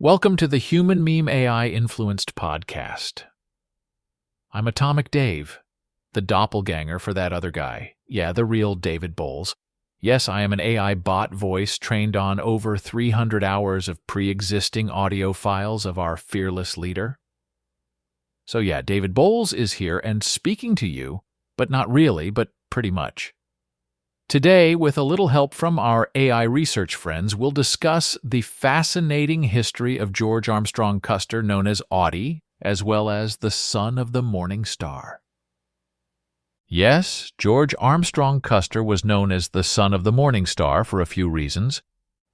Welcome to the Human Meme AI Influenced Podcast. I'm Atomic Dave, the doppelganger for that other guy. Yeah, the real David Boles. Yes, I am an AI bot voice trained on over 300 hours of pre-existing audio files of our fearless leader. So yeah, David Boles is here and speaking to you, but not really, but pretty much. Today, with a little help from our AI research friends, we'll discuss the fascinating history of George Armstrong Custer, known as Audie, as well as the son of the morning star. Yes, George Armstrong Custer was known as the son of the morning star for a few reasons.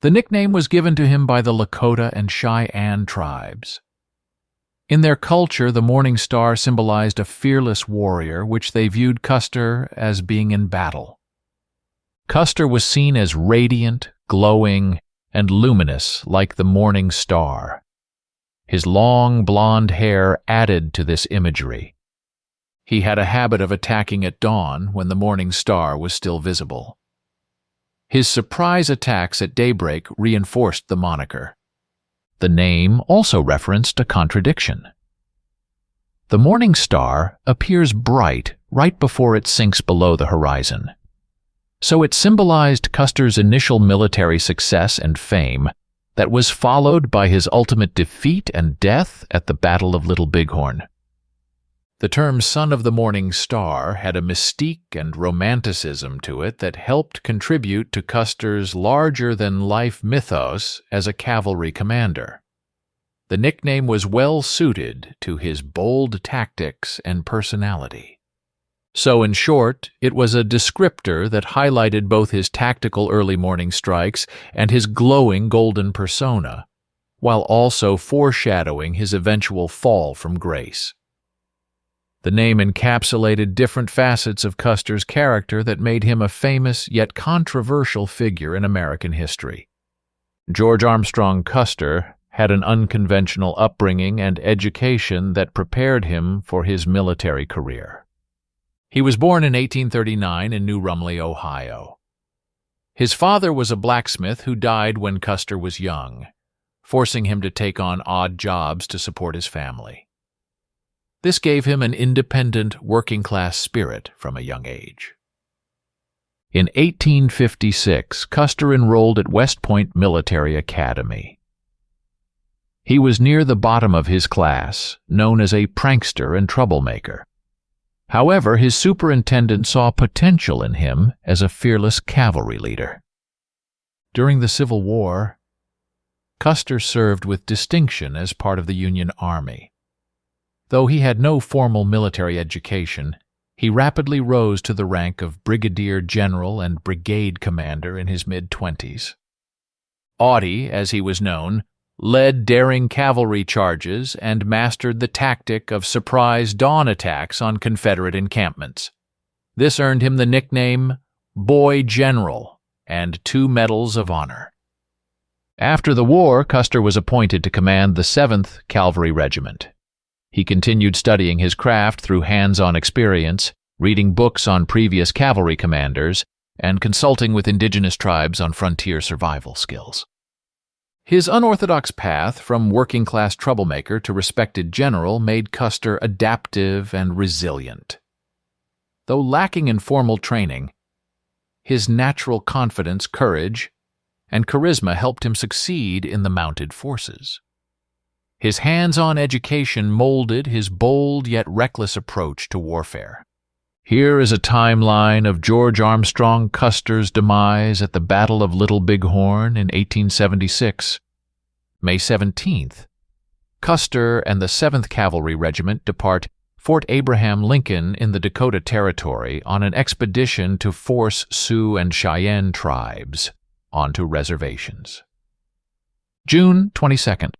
The nickname was given to him by the Lakota and Cheyenne tribes. In their culture, the morning star symbolized a fearless warrior, which they viewed Custer as being in battle. Custer was seen as radiant, glowing, and luminous like the morning star. His long blonde hair added to this imagery. He had a habit of attacking at dawn when the morning star was still visible. His surprise attacks at daybreak reinforced the moniker. The name also referenced a contradiction. The morning star appears bright right before it sinks below the horizon. So it symbolized Custer's initial military success and fame that was followed by his ultimate defeat and death at the Battle of Little Bighorn. The term Son of the Morning Star had a mystique and romanticism to it that helped contribute to Custer's larger-than-life mythos as a cavalry commander. The nickname was well suited to his bold tactics and personality. So, in short, it was a descriptor that highlighted both his tactical early morning strikes and his glowing golden persona, while also foreshadowing his eventual fall from grace. The name encapsulated different facets of Custer's character that made him a famous yet controversial figure in American history. George Armstrong Custer had an unconventional upbringing and education that prepared him for his military career. He was born in 1839 in New Rumley, Ohio. His father was a blacksmith who died when Custer was young, forcing him to take on odd jobs to support his family. This gave him an independent, working-class spirit from a young age. In 1856, Custer enrolled at West Point Military Academy. He was near the bottom of his class, known as a prankster and troublemaker. However, his superintendent saw potential in him as a fearless cavalry leader. During the Civil War, Custer served with distinction as part of the Union Army. Though he had no formal military education, he rapidly rose to the rank of brigadier general and brigade commander in his mid-20s. Audie, as he was known, led daring cavalry charges and mastered the tactic of surprise dawn attacks on Confederate encampments. This earned him the nickname Boy General and 2 Medals of Honor. After the war, Custer was appointed to command the 7th Cavalry Regiment. He continued studying his craft through hands-on experience, reading books on previous cavalry commanders, and consulting with indigenous tribes on frontier survival skills. His unorthodox path from working-class troublemaker to respected general made Custer adaptive and resilient. Though lacking in formal training, his natural confidence, courage, and charisma helped him succeed in the mounted forces. His hands-on education molded his bold yet reckless approach to warfare. Here is a timeline of George Armstrong Custer's demise at the Battle of Little Bighorn in 1876. May 17th, Custer and the 7th Cavalry Regiment depart Fort Abraham Lincoln in the Dakota Territory on an expedition to force Sioux and Cheyenne tribes onto reservations. June 22nd.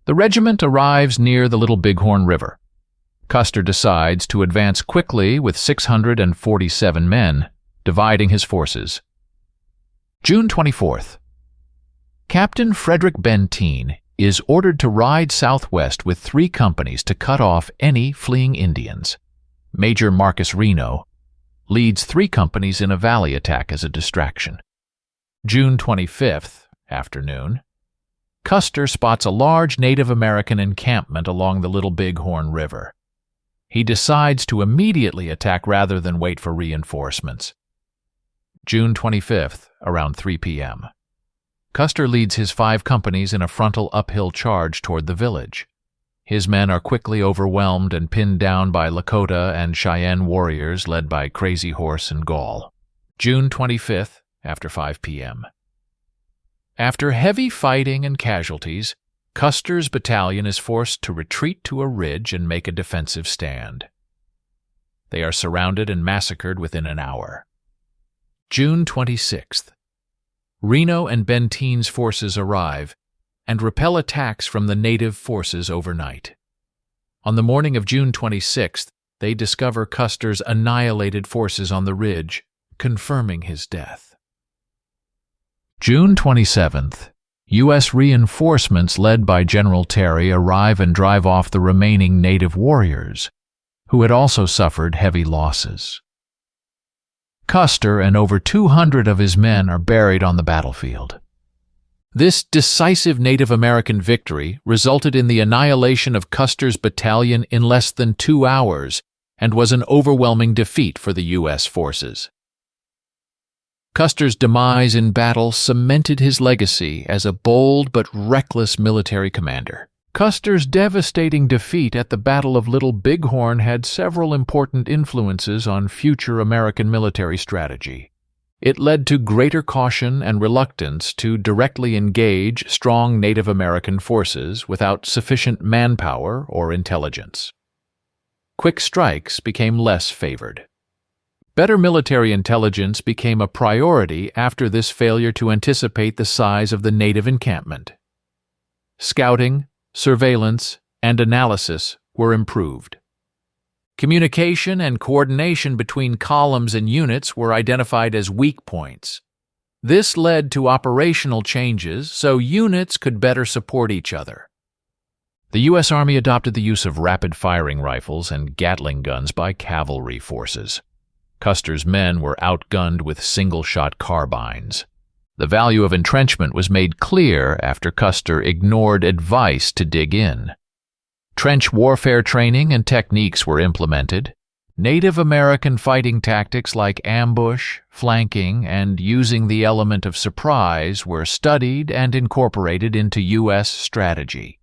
The regiment arrives near the Little Bighorn River. Custer decides to advance quickly with 647 men, dividing his forces. June 24th. Captain Frederick Benteen is ordered to ride southwest with 3 companies to cut off any fleeing Indians. Major Marcus Reno leads 3 companies in a valley attack as a distraction. June 25th, afternoon. Custer spots a large Native American encampment along the Little Bighorn River. He decides to immediately attack rather than wait for reinforcements. June 25th, around 3 p.m. Custer leads his 5 companies in a frontal uphill charge toward the village. His men are quickly overwhelmed and pinned down by Lakota and Cheyenne warriors led by Crazy Horse and Gall. June 25th, after 5 p.m. After heavy fighting and casualties, Custer's battalion is forced to retreat to a ridge and make a defensive stand. They are surrounded and massacred within an hour. June 26th. Reno and Benteen's forces arrive and repel attacks from the native forces overnight. On the morning of June 26th, they discover Custer's annihilated forces on the ridge, confirming his death. June 27th. U.S. reinforcements led by General Terry arrive and drive off the remaining native warriors, who had also suffered heavy losses. Custer and over 200 of his men are buried on the battlefield. This decisive Native American victory resulted in the annihilation of Custer's battalion in less than 2 hours and was an overwhelming defeat for the U.S. forces. Custer's demise in battle cemented his legacy as a bold but reckless military commander. Custer's devastating defeat at the Battle of Little Bighorn had several important influences on future American military strategy. It led to greater caution and reluctance to directly engage strong Native American forces without sufficient manpower or intelligence. Quick strikes became less favored. Better military intelligence became a priority after this failure to anticipate the size of the native encampment. Scouting, surveillance, and analysis were improved. Communication and coordination between columns and units were identified as weak points. This led to operational changes so units could better support each other. The U.S. Army adopted the use of rapid-firing rifles and Gatling guns by cavalry forces. Custer's men were outgunned with single-shot carbines. The value of entrenchment was made clear after Custer ignored advice to dig in. Trench warfare training and techniques were implemented. Native American fighting tactics like ambush, flanking, and using the element of surprise were studied and incorporated into U.S. strategy.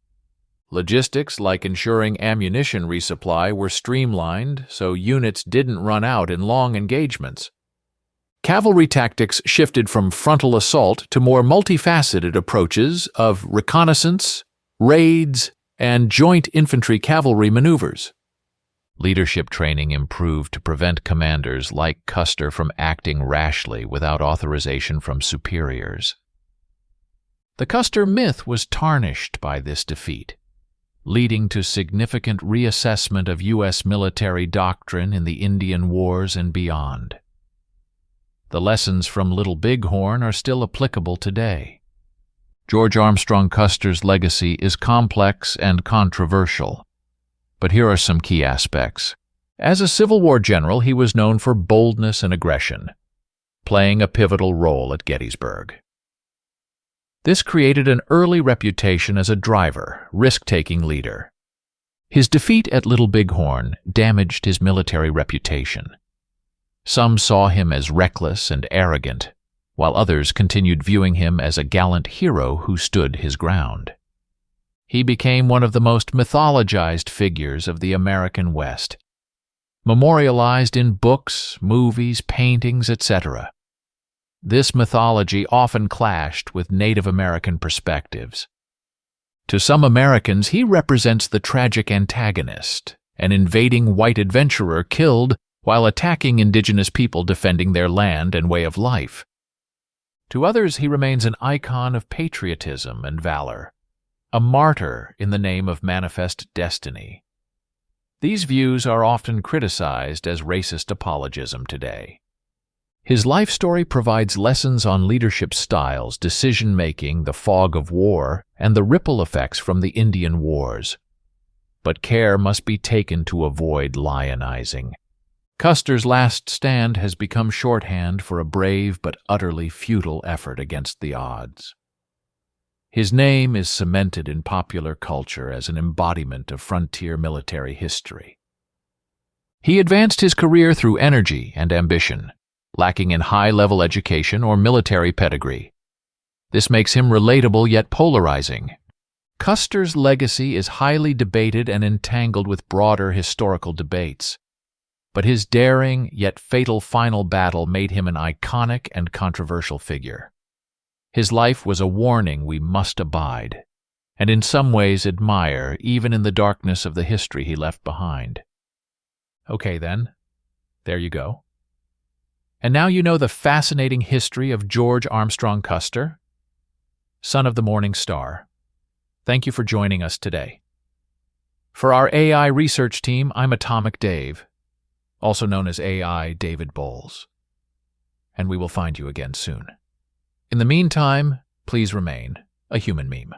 Logistics like ensuring ammunition resupply were streamlined so units didn't run out in long engagements. Cavalry tactics shifted from frontal assault to more multifaceted approaches of reconnaissance, raids, and joint infantry cavalry maneuvers. Leadership training improved to prevent commanders like Custer from acting rashly without authorization from superiors. The Custer myth was tarnished by this defeat, leading to significant reassessment of U.S. military doctrine in the Indian Wars and beyond. The lessons from Little Bighorn are still applicable today. George Armstrong Custer's legacy is complex and controversial, but here are some key aspects. As a Civil War general, he was known for boldness and aggression, playing a pivotal role at Gettysburg. This created an early reputation as a driver, risk-taking leader. His defeat at Little Bighorn damaged his military reputation. Some saw him as reckless and arrogant, while others continued viewing him as a gallant hero who stood his ground. He became one of the most mythologized figures of the American West, memorialized in books, movies, paintings, etc. This mythology often clashed with Native American perspectives. To some Americans, he represents the tragic antagonist, an invading white adventurer killed while attacking indigenous people defending their land and way of life. To others, he remains an icon of patriotism and valor, a martyr in the name of manifest destiny. These views are often criticized as racist apologism today. His life story provides lessons on leadership styles, decision-making, the fog of war, and the ripple effects from the Indian Wars. But care must be taken to avoid lionizing. Custer's last stand has become shorthand for a brave but utterly futile effort against the odds. His name is cemented in popular culture as an embodiment of frontier military history. He advanced his career through energy and ambition, lacking in high-level education or military pedigree. This makes him relatable yet polarizing. Custer's legacy is highly debated and entangled with broader historical debates, but his daring yet fatal final battle made him an iconic and controversial figure. His life was a warning we must abide, and in some ways admire, even in the darkness of the history he left behind. Okay then, there you go. And now you know the fascinating history of George Armstrong Custer, son of the morning star. Thank you for joining us today. For our AI research team, I'm Atomic Dave, also known as AI David Boles, and we will find you again soon. In the meantime, please remain a human meme.